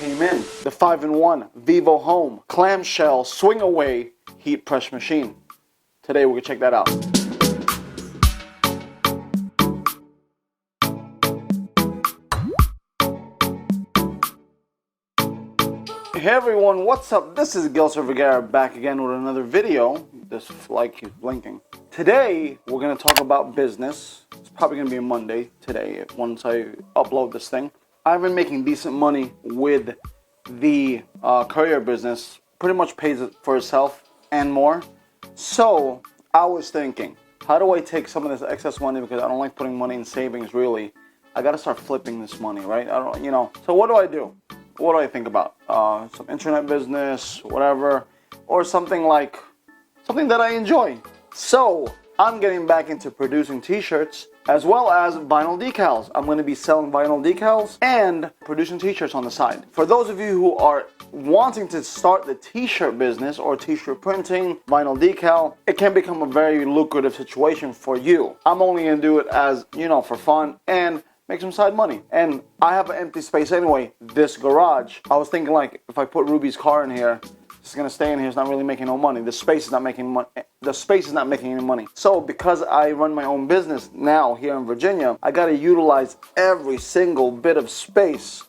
came in. The 5-in-1 Vivohome clamshell swing away heat press machine. Today we're gonna check that out. Hey everyone, what's up? This is Gelser Vergara back again with another video. This flight keeps blinking. Today we're gonna talk about business. It's probably gonna be a Monday today once I upload this thing. I've been making decent money with the courier business. Pretty much pays it for itself and more. So I was thinking, how do I take some of this excess money, because I don't like putting money in savings really. I gotta start flipping this money, right? So what do I do? What do I think about? Some internet business, whatever, or something that I enjoy. So I'm getting back into producing t-shirts as well as vinyl decals. I'm going to be selling vinyl decals and producing t-shirts on the side. For those of you who are wanting to start the t-shirt business or t-shirt printing, vinyl decal, it can become a very lucrative situation for you. I'm only going to do it as, for fun and make some side money. And I have an empty space anyway, this garage. I was thinking, like, if I put Ruby's car in here, it's gonna stay in here, it's not really making no money. The space is not making money. The space is not making any money. So because I run my own business now here in Virginia, I gotta utilize every single bit of space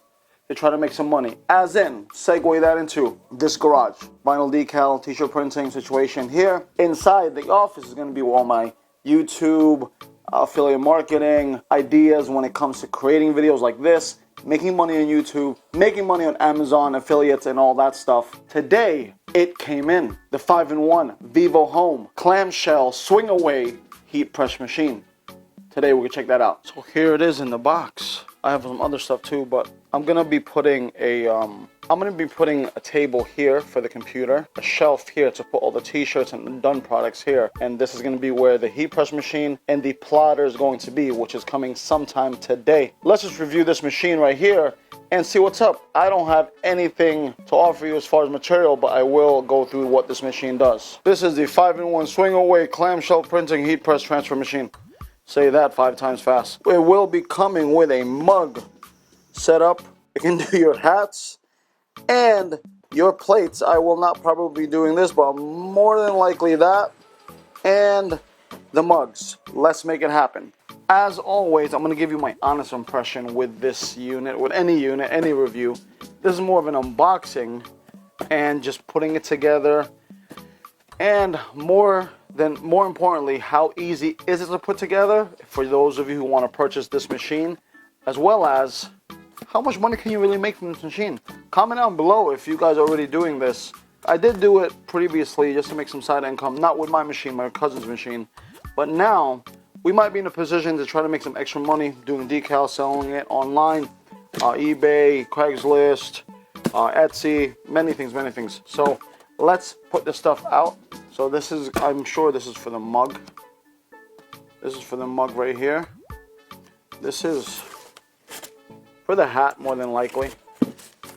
to try to make some money. As in, segue that into this garage. Vinyl decal, t-shirt printing situation here. Inside the office is gonna be all my YouTube, affiliate marketing ideas when it comes to creating videos like this, making money on YouTube, making money on Amazon affiliates and all that stuff. Today it came in, the 5-in-1 Vivohome clamshell swing away heat press machine. Today we're gonna check that out. So here it is in the box. I have some other stuff too, but I'm gonna be putting a table here for the computer, a shelf here to put all the t-shirts and done products here, and this is gonna be where the heat press machine and the plotter is going to be, which is coming sometime today. Let's just review this machine right here and see what's up. I don't have anything to offer you as far as material, but I will go through what this machine does. This is the 5-in-1 swing away clamshell printing heat press transfer machine. Say that 5 times fast. It will be coming with a mug setup. You can do your hats and your plates. I will not probably be doing this, but more than likely that. And the mugs. Let's make it happen. As always, I'm going to give you my honest impression with this unit, with any review. This is more of an unboxing and just putting it together, and more importantly, how easy is it to put together for those of you who want to purchase this machine, as well as how much money can you really make from this machine. Comment down below if you guys are already doing this. I did do it previously just to make some side income, not with my machine, my cousin's machine, but now we might be in a position to try to make some extra money doing decals, selling it online, eBay, Craigslist, Etsy, many things. So let's put this stuff out. So this is, I'm sure this is for the mug. This is for the mug right here. This is for the hat, more than likely.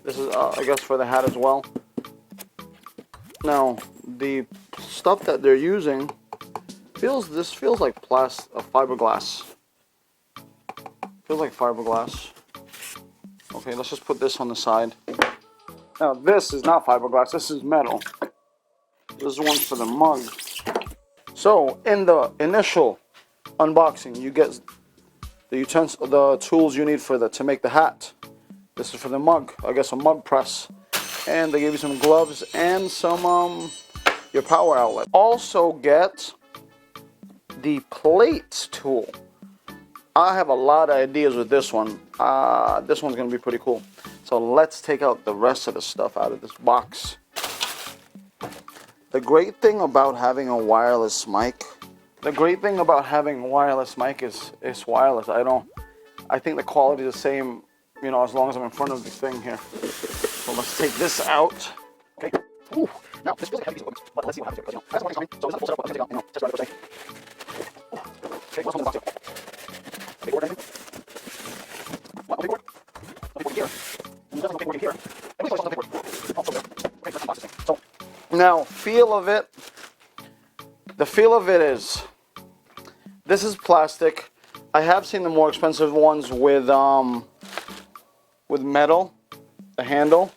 This is, I guess, for the hat as well. Now, the stuff that they're using feels like fiberglass. Feels like fiberglass. Okay, let's just put this on the side. Now, this is not fiberglass. This is metal. This one's for the mug. So in the initial unboxing, you get the tools you need to make the hat. This is for the mug. I guess a mug press, and they give you some gloves and some your power outlet. Also get the plate tool. I have a lot of ideas with this one. This one's gonna be pretty cool. So let's take out the rest of the stuff out of this box. The great thing about having a wireless mic, is it's wireless. I think the quality is the same, as long as I'm in front of the thing here. So let's take this out. Okay. Ooh. Now, this feels like a heavy piece of equipment, but let's see what happens here. Because, that's coming. So is that full setup? I'm going to test drive it first. Okay, what's on the box here? Big board, anything? What? Big board? No big board here. And there's no big board here. Every place on the big board. Oh, so good. Okay, let's unbox this thing. So, now, the feel of it is, this is plastic. I have seen the more expensive ones with metal. the handle.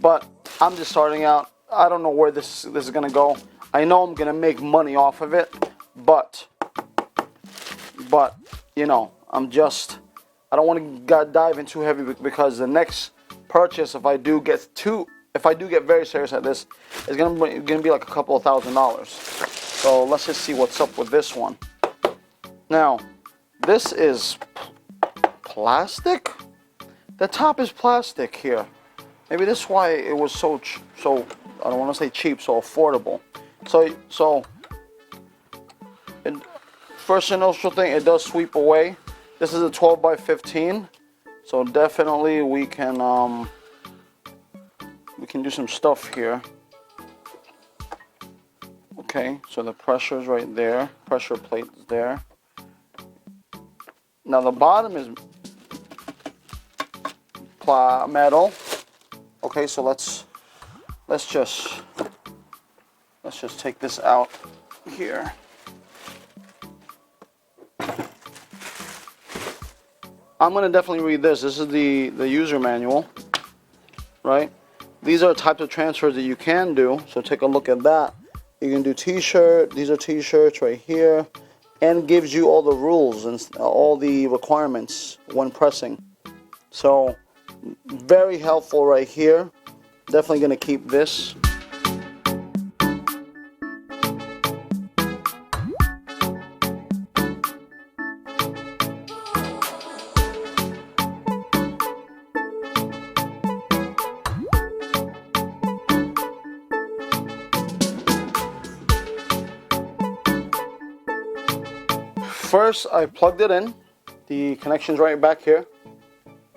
But I'm just starting out. I don't know where this is gonna go. I know I'm gonna make money off of it, but you know, I don't want to dive in too heavy, because the next purchase, if I do get very serious at this, is gonna be like a couple of $1,000s. So let's just see what's up with this one. Now, this is plastic. The top is plastic here. Maybe that's why it was so I don't want to say cheap, so affordable. So first initial thing, it does sweep away. This is a 12 by 15, so definitely we can do some stuff here. Okay, so the pressure's right there. Pressure plate is there. Now the bottom is metal. Okay, so let's just take this out here. I'm gonna definitely read this. This is the user manual, right? These are types of transfers that you can do. So take a look at that. You can do t-shirt. These are t-shirts right here, and gives you all the rules and all the requirements when pressing. So very helpful right here. Definitely gonna keep this. First, I plugged it in. The connection's right back here.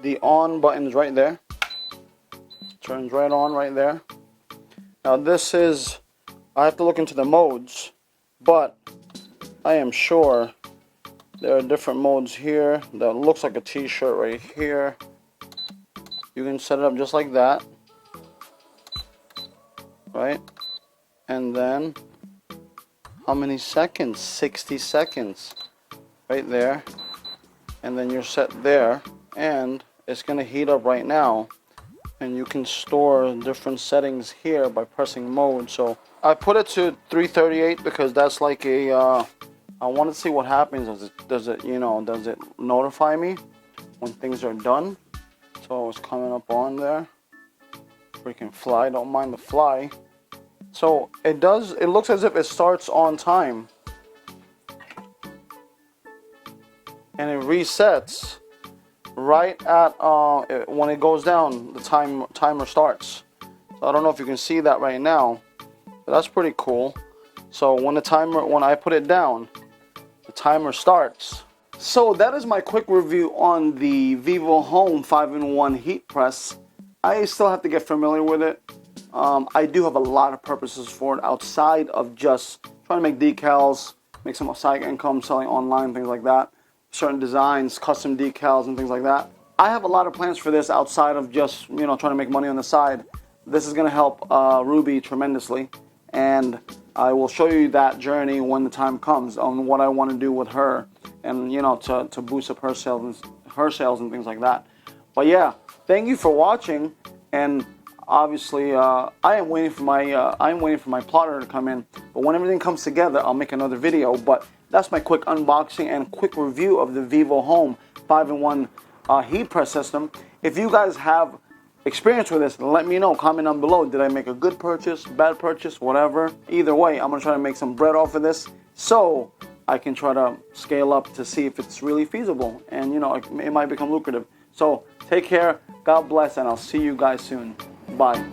The on button is right there. Turns right on right there. Now this is, I have to look into the modes, but I am sure there are different modes here. That looks like a t-shirt right here. You can set it up just like that, right? And then how many seconds? 60 seconds right there. And then you're set there, and it's gonna heat up right now, and you can store different settings here by pressing mode. So I put it to 338 because that's like a I want to see what happens. Does it notify me when things are done? So it's coming up on there. Freaking fly, don't mind the fly. So it looks as if it starts on time, and it resets right at when it goes down. The timer starts. So I don't know if you can see that right now, but that's pretty cool. So when I put it down, the timer starts. So that is my quick review on the Vivohome 5-in-1 heat press. I still have to get familiar with it. I do have a lot of purposes for it outside of just trying to make decals, make some side income selling online, things like that. Certain designs, custom decals and things like that. I have a lot of plans for this outside of just trying to make money on the side. This is going to help Ruby tremendously, and I will show you that journey when the time comes on what I want to do with her, and to boost up her sales and things like that. But yeah, thank you for watching, and obviously I am waiting for my plotter to come in. But when everything comes together, I'll make another video. But that's my quick unboxing and quick review of the Vivohome 5-in-1 heat press system. If you guys have experience with this, let me know. Comment down below. Did I make a good purchase, bad purchase, whatever? Either way, I'm gonna try to make some bread off of this, so I can try to scale up to see if it's really feasible, and it might become lucrative. So take care, God bless, and I'll see you guys soon. Bye.